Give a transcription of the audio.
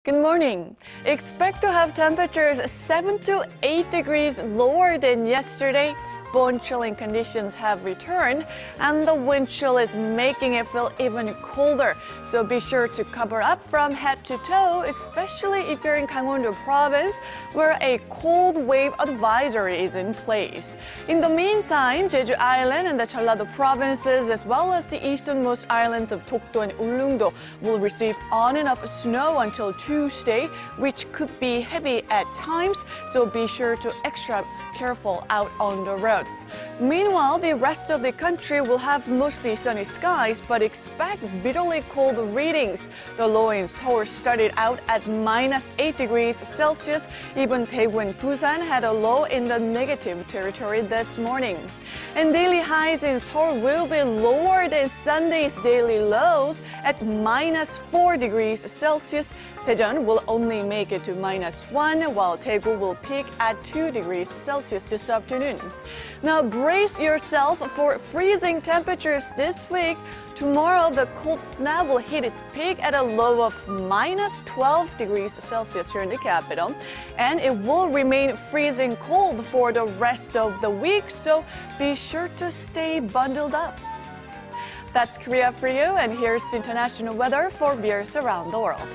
Good morning. Expect to have temperatures 7 to 8 degrees lower than yesterday. Bone chilling conditions have returned, and the wind chill is making it feel even colder. So be sure to cover up from head to toe, especially if you're in Gangwon-do Province, where a cold wave advisory is in place. In the meantime, Jeju Island and the Jeolla-do Provinces, as well as the easternmost islands of Dokdo and Ullengdo, will receive on and off snow until Tuesday, which could be heavy at times. So be sure to extra careful out on the road. Meanwhile, the rest of the country will have mostly sunny skies, but expect bitterly cold readings. The low in Seoul started out at -8 degrees Celsius. Even Daegu and Busan had a low in the negative territory this morning. And daily highs in Seoul will be lower than Sunday's daily lows at -4 degrees Celsius. Daejeon will only make it to -1, while Daegu will peak at 2 degrees Celsius this afternoon. Now brace yourself for freezing temperatures this week. Tomorrow, the cold snap will hit its peak at a low of -12 degrees Celsius here in the capital, and it will remain freezing cold for the rest of the week, so be sure to stay bundled up. That's Korea for you, and here's international weather for viewers around the world.